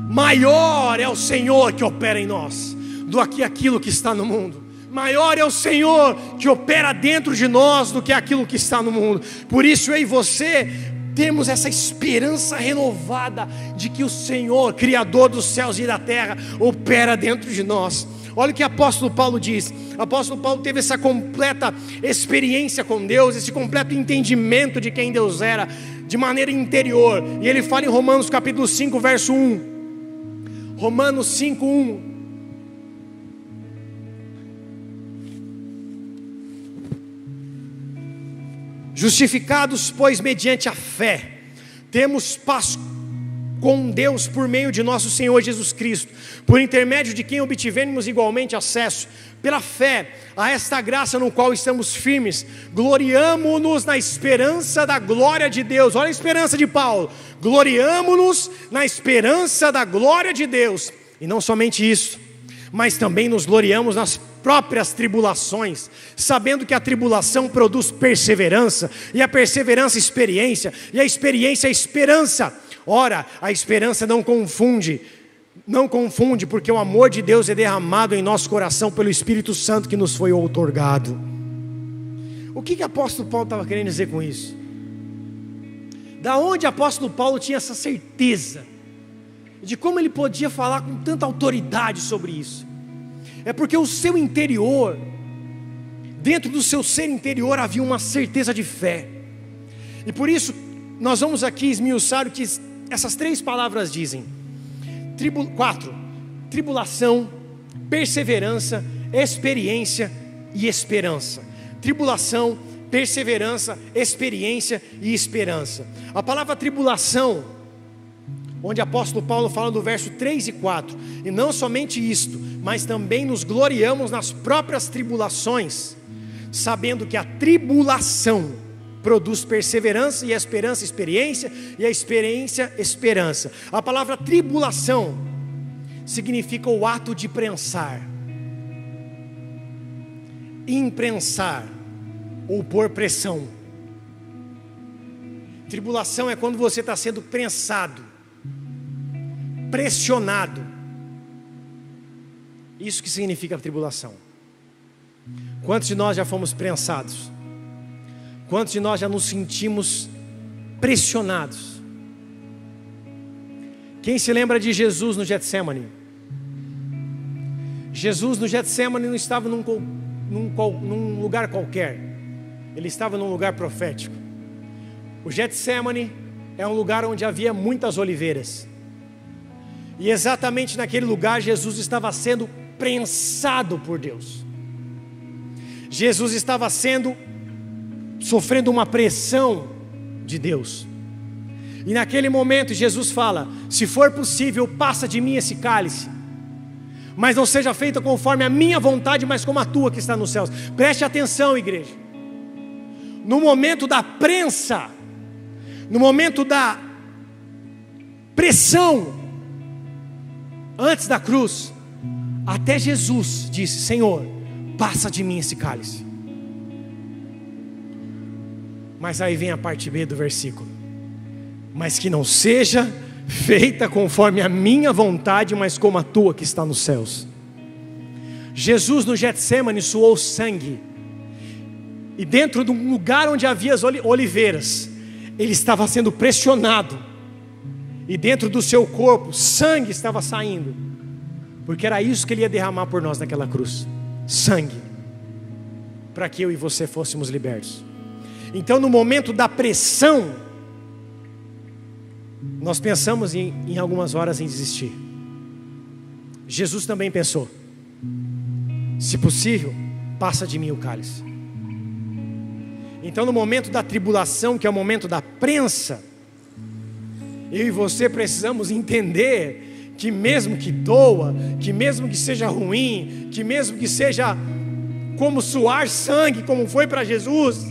Maior é o Senhor que opera em nós do que aquilo que está no mundo. Maior é o Senhor que opera dentro de nós do que aquilo que está no mundo. Por isso eu e você temos essa esperança renovada de que o Senhor, Criador dos céus e da terra, opera dentro de nós. Olha o que o apóstolo Paulo diz. O apóstolo Paulo teve essa completa experiência com Deus, esse completo entendimento de quem Deus era, de maneira interior. E ele fala em Romanos capítulo 5, verso 1. Romanos 5, 1. Justificados, pois, mediante a fé, temos paz com Deus por meio de nosso Senhor Jesus Cristo, por intermédio de quem obtivemos igualmente acesso, pela fé, a esta graça no qual estamos firmes, gloriamo-nos na esperança da glória de Deus. Olha a esperança de Paulo: gloriamo-nos na esperança da glória de Deus. E não somente isso, mas também nos gloriamos nas próprias tribulações, sabendo que a tribulação produz perseverança, e a perseverança experiência, e a experiência esperança. Ora, a esperança não confunde, porque o amor de Deus é derramado em nosso coração pelo Espírito Santo que nos foi outorgado. O que o apóstolo Paulo estava querendo dizer com isso? Da onde o apóstolo Paulo tinha essa certeza de como ele podia falar com tanta autoridade sobre isso? É porque o seu interior, dentro do seu ser interior, havia uma certeza de fé. E por isso nós vamos aqui esmiuçar o que essas três palavras dizem. 4: tribulação, perseverança, experiência e esperança. Tribulação, perseverança, experiência e esperança. A palavra tribulação, onde o apóstolo Paulo fala do verso 3 e 4, e não somente isto, mas também nos gloriamos nas próprias tribulações, sabendo que a tribulação produz perseverança, e a esperança experiência, e a experiência esperança. A palavra tribulação significa o ato de prensar, imprensar ou pôr pressão. Tribulação é quando você está sendo prensado, pressionado. Isso que significa tribulação. Quantos de nós já fomos prensados? Quantos de nós já nos sentimos pressionados? Quem se lembra de Jesus no Getsemane? Jesus no Getsemane não estava num lugar qualquer. Ele estava num lugar profético. O Getsemane é um lugar onde havia muitas oliveiras. E exatamente naquele lugar Jesus estava sendo prensado por Deus. Jesus estava sofrendo uma pressão de Deus. E naquele momento Jesus fala: se for possível, passa de mim esse cálice, mas não seja feita conforme a minha vontade, mas como a tua que está nos céus. Preste atenção, igreja. No momento da prensa, no momento da pressão, antes da cruz, até Jesus disse: Senhor, passa de mim esse cálice. Mas aí vem a parte B do versículo: mas que não seja feita conforme a minha vontade, mas como a tua que está nos céus. Jesus no Getsemane suou sangue, e dentro de um lugar onde havia as oliveiras, ele estava sendo pressionado, e dentro do seu corpo sangue estava saindo, porque era isso que ele ia derramar por nós naquela cruz, sangue, para que eu e você fôssemos libertos. Então no momento da pressão, nós pensamos em algumas horas em desistir. Jesus também pensou: se possível, passa de mim o cálice. Então no momento da tribulação, que é o momento da prensa, eu e você precisamos entender que mesmo que doa, que mesmo que seja ruim, que mesmo que seja como suar sangue, como foi para Jesus,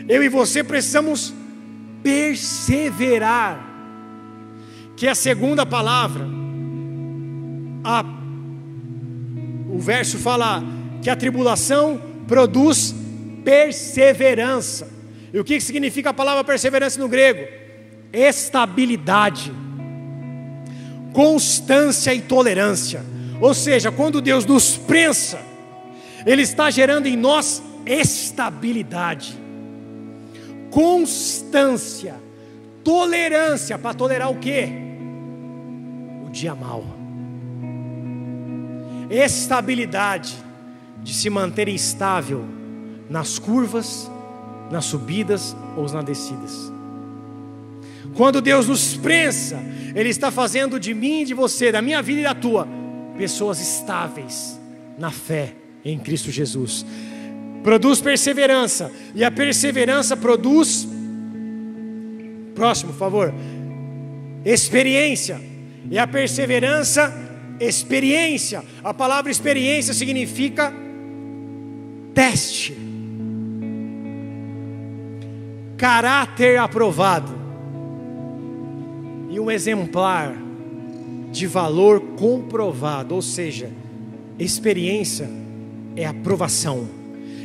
eu e você precisamos perseverar. Que é a segunda palavra. O verso fala que a tribulação produz perseverança. E o que significa a palavra perseverança no grego? Estabilidade, constância e tolerância. Ou seja, quando Deus nos prensa, Ele está gerando em nós estabilidade, constância, tolerância. Para tolerar o quê? O dia mau. Estabilidade, de se manter estável nas curvas, nas subidas ou nas descidas. Quando Deus nos prensa, Ele está fazendo de mim e de você, da minha vida e da tua, pessoas estáveis na fé em Cristo Jesus. Produz perseverança, e a perseverança produz, próximo, por favor, experiência, e a perseverança, experiência. A palavra experiência significa teste, caráter aprovado, e um exemplar de valor comprovado. Ou seja, experiência é aprovação,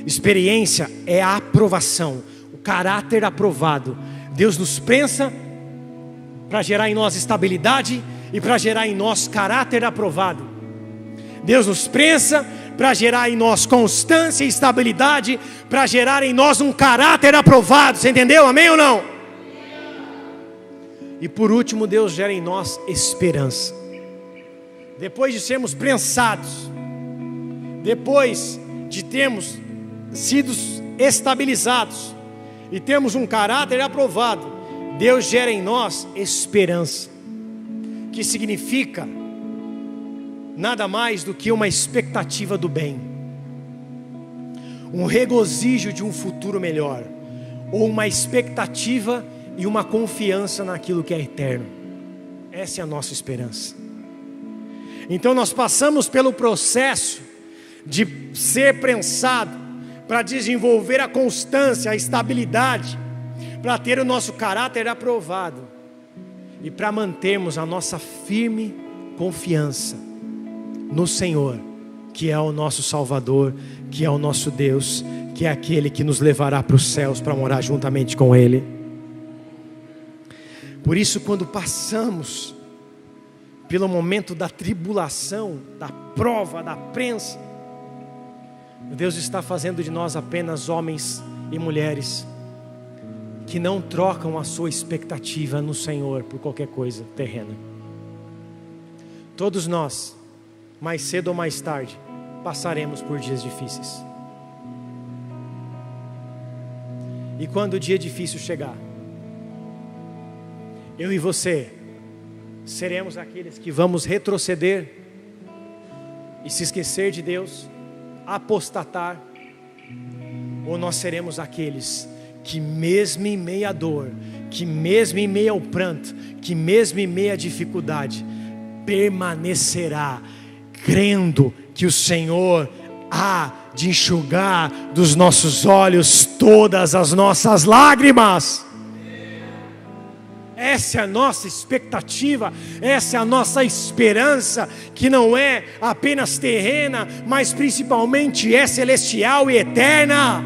experiência é a aprovação, o caráter aprovado. Deus nos prensa para gerar em nós estabilidade e para gerar em nós caráter aprovado. Deus nos prensa para gerar em nós constância e estabilidade, para gerar em nós um caráter aprovado. Você entendeu? Amém ou não? E por último, Deus gera em nós esperança. Depois de sermos prensados, depois de termos sido estabilizados e temos um caráter aprovado, Deus gera em nós esperança, que significa nada mais do que uma expectativa do bem, um regozijo de um futuro melhor, ou uma expectativa e uma confiança naquilo que é eterno. Essa é a nossa esperança. Então nós passamos pelo processo de ser prensado para desenvolver a constância, a estabilidade, para ter o nosso caráter aprovado e para mantermos a nossa firme confiança no Senhor, que é o nosso Salvador, que é o nosso Deus, que é aquele que nos levará para os céus para morar juntamente com Ele. Por isso, quando passamos pelo momento da tribulação, da prova, da prensa, Deus está fazendo de nós apenas homens e mulheres que não trocam a sua expectativa no Senhor por qualquer coisa terrena. Todos nós, mais cedo ou mais tarde, passaremos por dias difíceis. E quando o dia difícil chegar, eu e você seremos aqueles que vamos retroceder e se esquecer de Deus, apostatar, ou nós seremos aqueles que mesmo em meio à dor, que mesmo em meio ao pranto, que mesmo em meio à dificuldade, permanecerá crendo que o Senhor há de enxugar dos nossos olhos todas as nossas lágrimas. Essa é a nossa expectativa, essa é a nossa esperança, que não é apenas terrena, mas principalmente é celestial e eterna.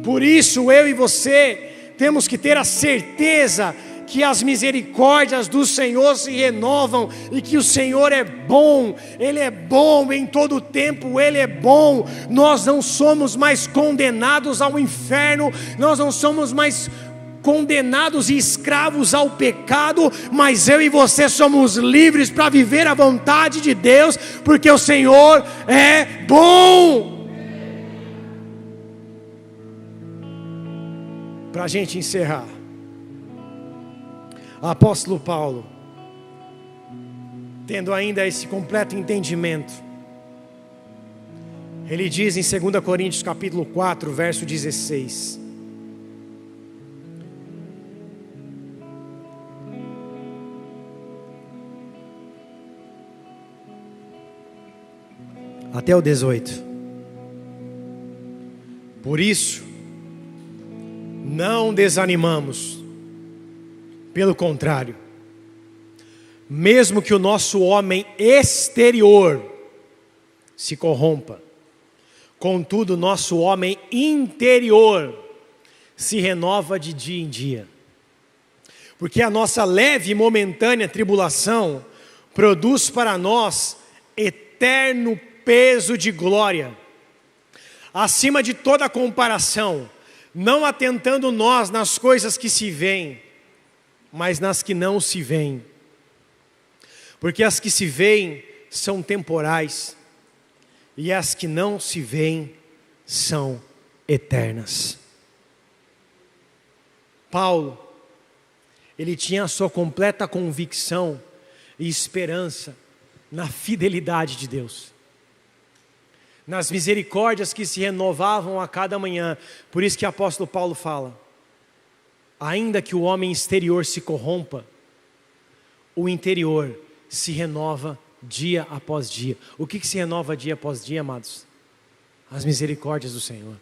Por isso eu e você temos que ter a certeza que as misericórdias do Senhor se renovam, e que o Senhor é bom, Ele é bom em todo o tempo, Ele é bom. Nós não somos mais condenados ao inferno, nós não somos mais condenados e escravos ao pecado, mas eu e você somos livres para viver a vontade de Deus, porque o Senhor é bom. Para a gente encerrar, o apóstolo Paulo, tendo ainda esse completo entendimento, ele diz em 2 Coríntios capítulo 4, verso 16: até o 18. Por isso, não desanimamos. Pelo contrário, mesmo que o nosso homem exterior se corrompa, contudo, nosso homem interior se renova de dia em dia. Porque a nossa leve e momentânea tribulação produz para nós eterno peso de glória, acima de toda comparação, não atentando nós nas coisas que se veem, mas nas que não se veem. Porque as que se veem são temporais, e as que não se veem são eternas. Paulo, ele tinha a sua completa convicção e esperança na fidelidade de Deus, nas misericórdias que se renovavam a cada manhã. Por isso que o apóstolo Paulo fala: ainda que o homem exterior se corrompa, o interior se renova dia após dia. O que se renova dia após dia, amados? As misericórdias do Senhor.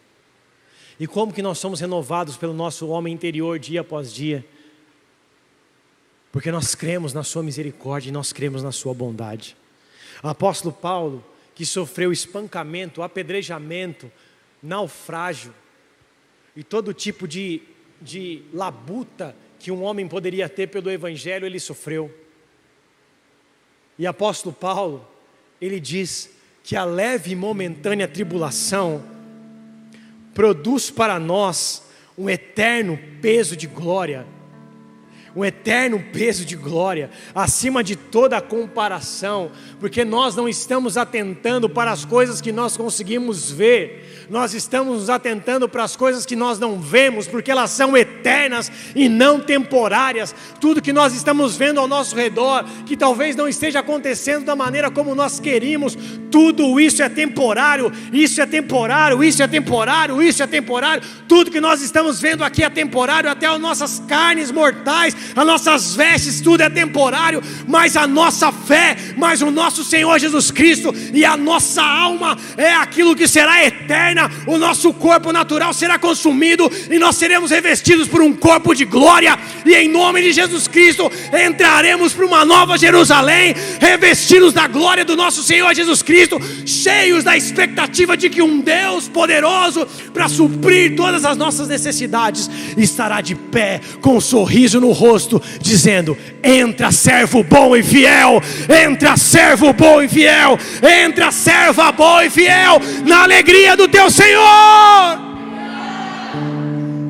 E como que nós somos renovados pelo nosso homem interior dia após dia? Porque nós cremos na sua misericórdia e nós cremos na sua bondade. O apóstolo Paulo, que sofreu espancamento, apedrejamento, naufrágio e todo tipo de labuta que um homem poderia ter pelo Evangelho, ele sofreu. E apóstolo Paulo, ele diz que a leve e momentânea tribulação produz para nós um eterno peso de glória, um eterno peso de glória, acima de toda comparação, porque nós não estamos atentando para as coisas que nós conseguimos ver, nós estamos nos atentando para as coisas que nós não vemos, porque elas são eternas e não temporárias. Tudo que nós estamos vendo ao nosso redor, que talvez não esteja acontecendo da maneira como nós queríamos, tudo isso é temporário, isso é temporário, isso é temporário, isso é temporário. Tudo que nós estamos vendo aqui é temporário, até as nossas carnes mortais, as nossas vestes, tudo é temporário, mas a nossa fé, mas o nosso Senhor Jesus Cristo e a nossa alma é aquilo que será eterna. O nosso corpo natural será consumido e nós seremos revestidos por um corpo de glória, e em nome de Jesus Cristo entraremos para uma nova Jerusalém, revestidos da glória do nosso Senhor Jesus Cristo, cheios da expectativa de que um Deus poderoso para suprir todas as nossas necessidades estará de pé com um sorriso no rosto, rosto, dizendo: entra, servo bom e fiel, entra, servo bom e fiel, entra, serva boa e fiel, na alegria do teu Senhor.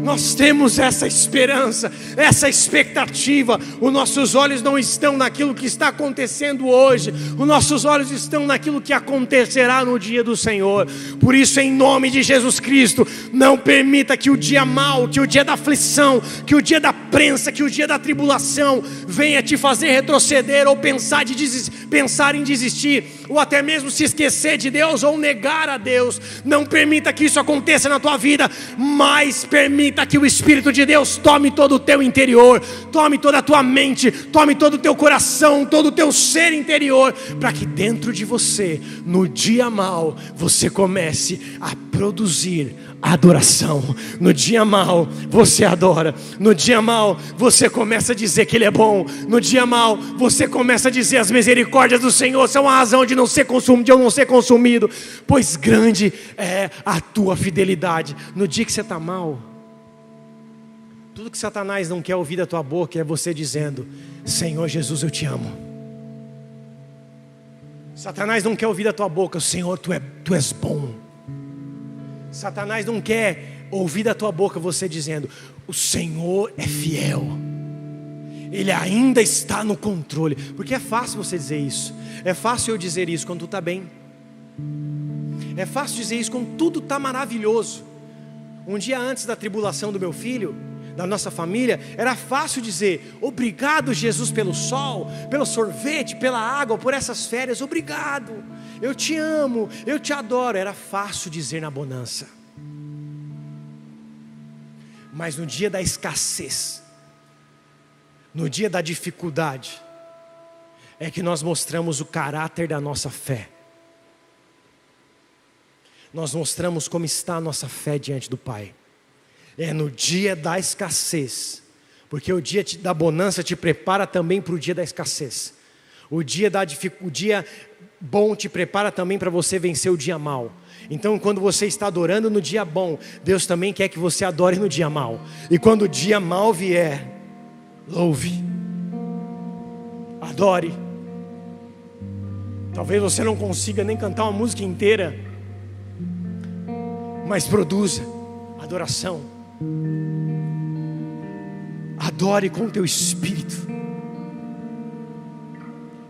Nós temos essa esperança, essa expectativa. Os nossos olhos não estão naquilo que está acontecendo hoje, os nossos olhos estão naquilo que acontecerá no dia do Senhor. Por isso, em nome de Jesus Cristo, não permita que o dia mau, que o dia da aflição, que o dia da prensa, que o dia da tribulação venha te fazer retroceder ou pensar em desistir, ou até mesmo se esquecer de Deus ou negar a Deus. Não permita que isso aconteça na tua vida, mas permita que o Espírito de Deus tome todo o teu interior, tome toda a tua mente, tome todo o teu coração, todo o teu ser interior, para que dentro de você, no dia mau, você comece a produzir adoração. No dia mau você adora, no dia mau você começa a dizer que Ele é bom, no dia mau você começa a dizer: as misericórdias do Senhor são a razão de eu não ser consumido, pois grande é a tua fidelidade. No dia que você está mal, tudo que Satanás não quer ouvir da tua boca é você dizendo: Senhor Jesus, eu te amo. Satanás não quer ouvir da tua boca: Senhor, tu és bom. Satanás não quer ouvir da tua boca você dizendo: o Senhor é fiel, Ele ainda está no controle. Porque é fácil você dizer isso, é fácil eu dizer isso quando tu está bem, é fácil dizer isso quando tudo está maravilhoso. Um dia antes da tribulação do meu filho, da nossa família, era fácil dizer: obrigado, Jesus, pelo sol, pelo sorvete, pela água, por essas férias, obrigado, eu te amo, eu te adoro. Era fácil dizer na bonança. Mas no dia da escassez, no dia da dificuldade, é que nós mostramos o caráter da nossa fé. Nós mostramos como está a nossa fé diante do Pai. É no dia da escassez, porque o dia da bonança te prepara também para o dia da escassez. O dia bom te prepara também para você vencer o dia mau. Então, quando você está adorando no dia bom, Deus também quer que você adore no dia mau. E quando o dia mau vier, louve, adore. Talvez você não consiga nem cantar uma música inteira, mas produza adoração. Adore com o teu espírito.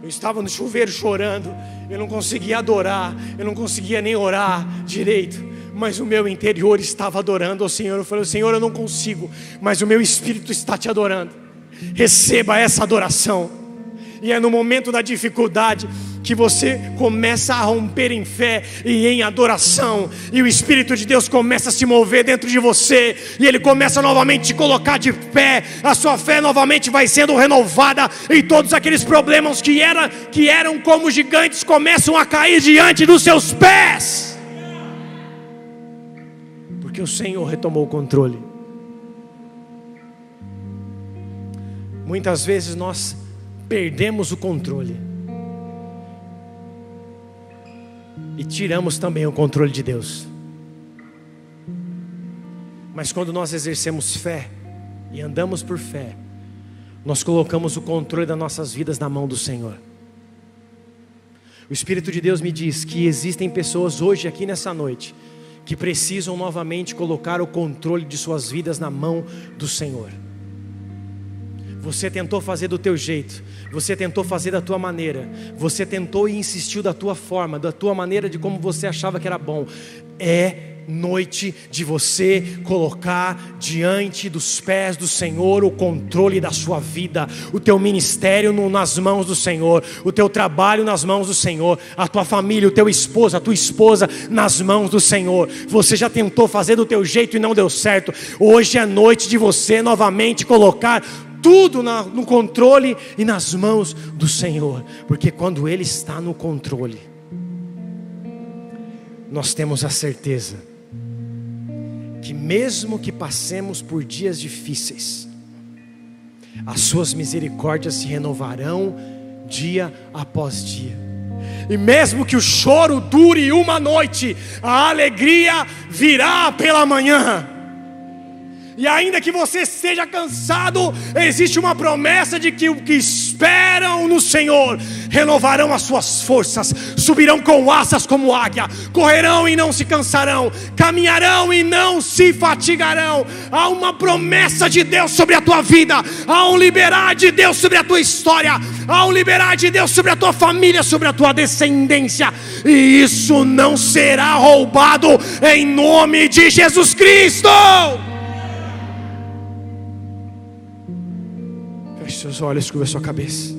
Eu estava no chuveiro chorando, eu não conseguia adorar, eu não conseguia nem orar direito, mas o meu interior estava adorando ao Senhor. Eu falei: Senhor, eu não consigo, mas o meu espírito está te adorando. Receba essa adoração. E é no momento da dificuldade que você começa a romper em fé e em adoração, e o Espírito de Deus começa a se mover dentro de você, e Ele começa novamente a te colocar de pé. A sua fé novamente vai sendo renovada, e todos aqueles problemas que eram como gigantes começam a cair diante dos seus pés, porque o Senhor retomou o controle. Muitas vezes nós perdemos o controle e tiramos também o controle de Deus. Mas quando nós exercemos fé e andamos por fé, nós colocamos o controle das nossas vidas na mão do Senhor. O Espírito de Deus me diz que existem pessoas hoje aqui nessa noite que precisam novamente colocar o controle de suas vidas na mão do Senhor. Você tentou fazer do teu jeito, você tentou fazer da tua maneira, você tentou e insistiu da tua forma, da tua maneira, de como você achava que era bom. É noite de você colocar diante dos pés do Senhor o controle da sua vida, o teu ministério nas mãos do Senhor, o teu trabalho nas mãos do Senhor, a tua família, o teu esposo, a tua esposa nas mãos do Senhor. Você já tentou fazer do teu jeito e não deu certo. Hoje é noite de você novamente colocar tudo no controle e nas mãos do Senhor, porque quando Ele está no controle, nós temos a certeza que mesmo que passemos por dias difíceis, as suas misericórdias se renovarão dia após dia. E mesmo que o choro dure uma noite, a alegria virá pela manhã. E ainda que você esteja cansado, existe uma promessa de que o que esperam no Senhor renovarão as suas forças, subirão com asas como águia, correrão e não se cansarão, caminharão e não se fatigarão. Há uma promessa de Deus sobre a tua vida, há um liberar de Deus sobre a tua história, há um liberar de Deus sobre a tua família, sobre a tua descendência, e isso não será roubado em nome de Jesus Cristo. Feche seus olhos, curva sua cabeça.